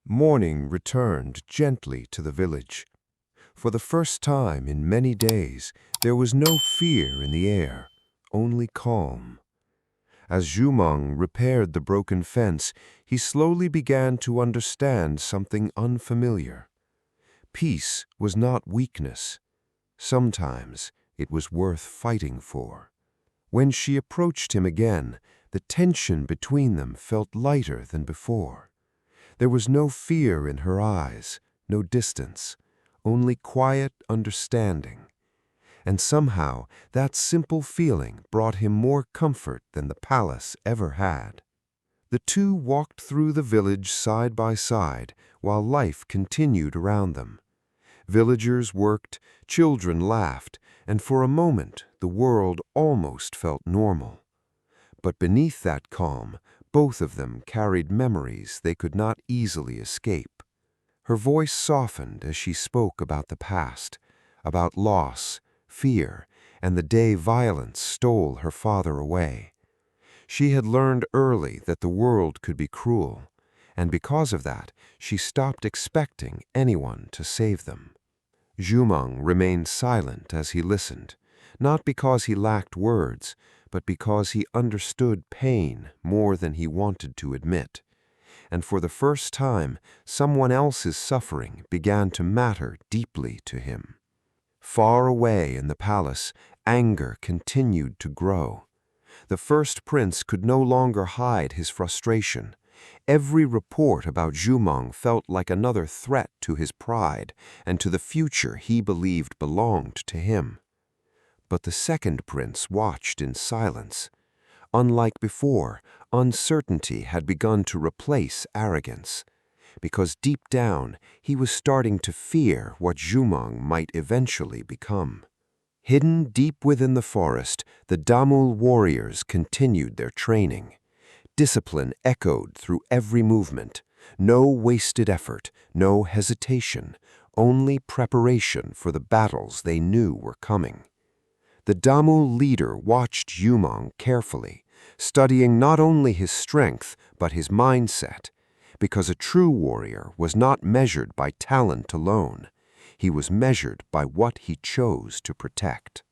Morning returned gently to the village. For the first time in many days, there was no fear in the air, only calm. As Zhumeng repaired the broken fence, he slowly began to understand something unfamiliar. Peace was not weakness. Sometimes it was worth fighting for. When she approached him again, the tension between them felt lighter than before. There was no fear in her eyes, no distance, only quiet understanding. And somehow that simple feeling brought him more comfort than the palace ever had. The two walked through the village side by side while life continued around them. Villagers worked, children laughed, and for a moment the world almost felt normal. But beneath that calm, both of them carried memories they could not easily escape. Her voice softened as she spoke about the past, about loss, fear, and the day violence stole her father away. She had learned early that the world could be cruel, and because of that, she stopped expecting anyone to save them. Zhumeng remained silent as he listened, not because he lacked words, but because he understood pain more than he wanted to admit. And for the first time, someone else's suffering began to matter deeply to him. Far away in the palace, anger continued to grow. The first prince could no longer hide his frustration. Every report about Zhumeng felt like another threat to his pride and to the future he believed belonged to him. But the second prince watched in silence. Unlike before, uncertainty had begun to replace arrogance, because deep down he was starting to fear what Zhumeng might eventually become. Hidden deep within the forest, the Damul warriors continued their training. Discipline echoed through every movement. No wasted effort, no hesitation, only preparation for the battles they knew were coming. The Damul leader watched Zhumeng carefully, studying not only his strength but his mindset, because a true warrior was not measured by talent alone. He was measured by what he chose to protect.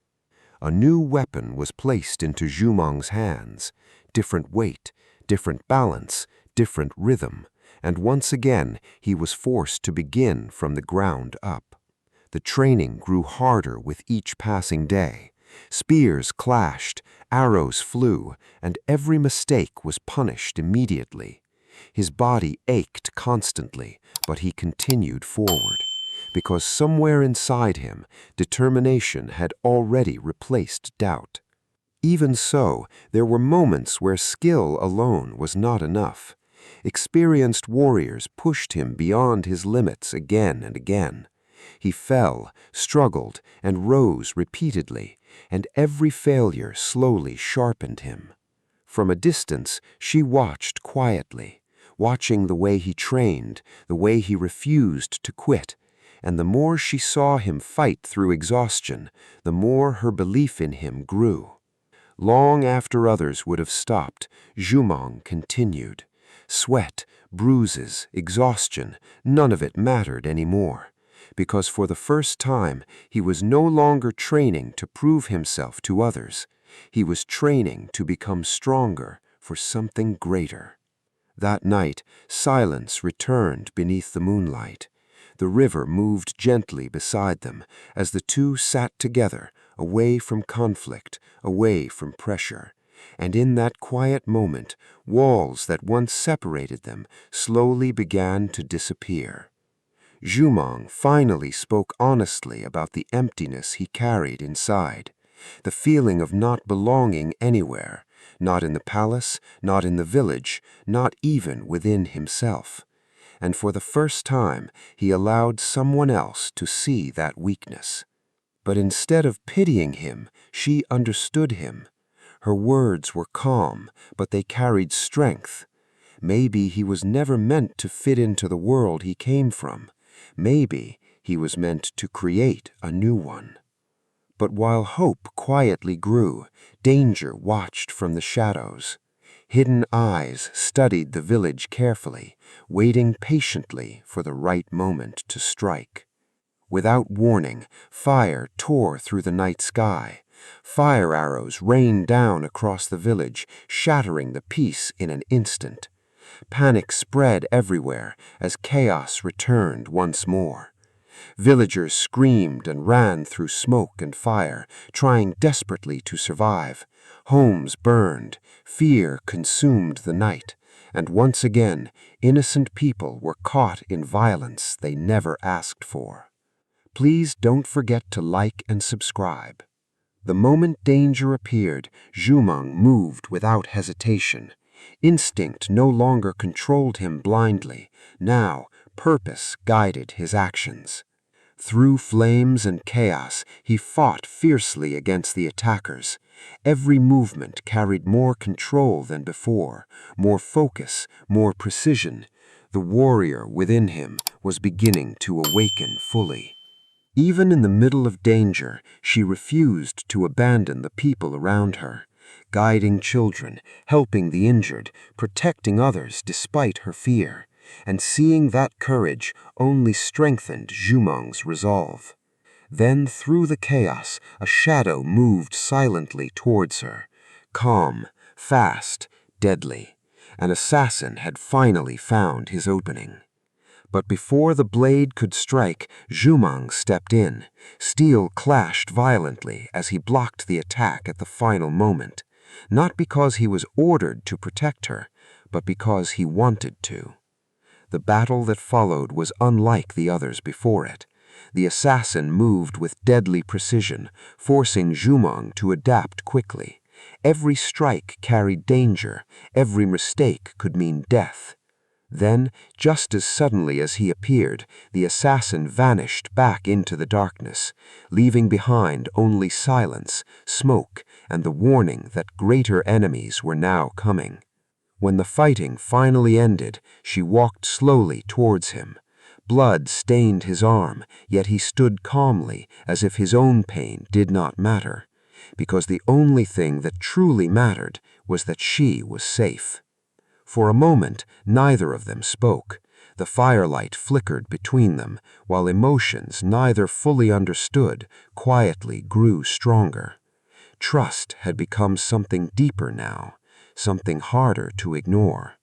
A new weapon was placed into Zhumeng's hands, different weight, different balance, different rhythm, and once again he was forced to begin from the ground up. The training grew harder with each passing day. Spears clashed, arrows flew, and every mistake was punished immediately. His body ached constantly, but he continued forward, because somewhere inside him, determination had already replaced doubt. Even so, there were moments where skill alone was not enough. Experienced warriors pushed him beyond his limits again and again. He fell, struggled, and rose repeatedly, and every failure slowly sharpened him. From a distance, she watched quietly, watching the way he trained, the way he refused to quit, and the more she saw him fight through exhaustion, the more her belief in him grew. Long after others would have stopped, Zhumeng continued. Sweat, bruises, exhaustion, none of it mattered anymore, because for the first time he was no longer training to prove himself to others. He was training to become stronger for something greater. That night, silence returned beneath the moonlight. The river moved gently beside them as the two sat together, away from conflict, away from pressure. And in that quiet moment, walls that once separated them slowly began to disappear. Zhumeng finally spoke honestly about the emptiness he carried inside, the feeling of not belonging anywhere, not in the palace, not in the village, not even within himself. And for the first time, he allowed someone else to see that weakness. But instead of pitying him, she understood him. Her words were calm, but they carried strength. Maybe he was never meant to fit into the world he came from. Maybe he was meant to create a new one. But while hope quietly grew, danger watched from the shadows. Hidden eyes studied the village carefully, waiting patiently for the right moment to strike. Without warning, fire tore through the night sky. Fire arrows rained down across the village, shattering the peace in an instant. Panic spread everywhere as chaos returned once more. Villagers screamed and ran through smoke and fire, trying desperately to survive. Homes burned, fear consumed the night, and once again, innocent people were caught in violence they never asked for. Please don't forget to like and subscribe. The moment danger appeared, Zhumeng moved without hesitation. Instinct no longer controlled him blindly. Now, purpose guided his actions. Through flames and chaos, he fought fiercely against the attackers. Every movement carried more control than before, more focus, more precision. The warrior within him was beginning to awaken fully. Even in the middle of danger, she refused to abandon the people around her, guiding children, helping the injured, protecting others despite her fear. And seeing that courage only strengthened Zhumeng's resolve. Then, through the chaos, a shadow moved silently towards her, calm, fast, deadly. An assassin had finally found his opening. But before the blade could strike, Zhumeng stepped in. Steel clashed violently as he blocked the attack at the final moment, not because he was ordered to protect her, but because he wanted to. The battle that followed was unlike the others before it. The assassin moved with deadly precision, forcing Zhumeng to adapt quickly. Every strike carried danger, every mistake could mean death. Then, just as suddenly as he appeared, the assassin vanished back into the darkness, leaving behind only silence, smoke, and the warning that greater enemies were now coming. When the fighting finally ended, she walked slowly towards him. Blood stained his arm, yet he stood calmly, as if his own pain did not matter, because the only thing that truly mattered was that she was safe. For a moment, neither of them spoke. The firelight flickered between them, while emotions neither fully understood quietly grew stronger. Trust had become something deeper now, something harder to ignore.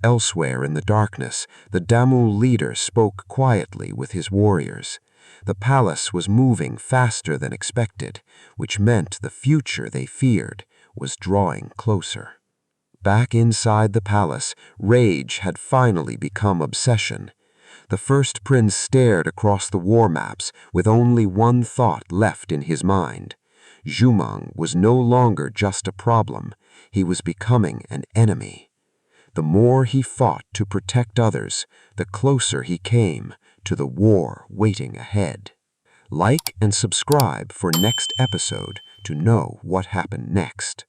Elsewhere in the darkness, the Damu leader spoke quietly with his warriors. The palace was moving faster than expected, which meant the future they feared was drawing closer. Back inside the palace, rage had finally become obsession. The first prince stared across the war maps with only one thought left in his mind. Zhumeng was no longer just a problem, he was becoming an enemy. The more he fought to protect others, the closer he came to the war waiting ahead. Like and subscribe for next episode to know what happened next.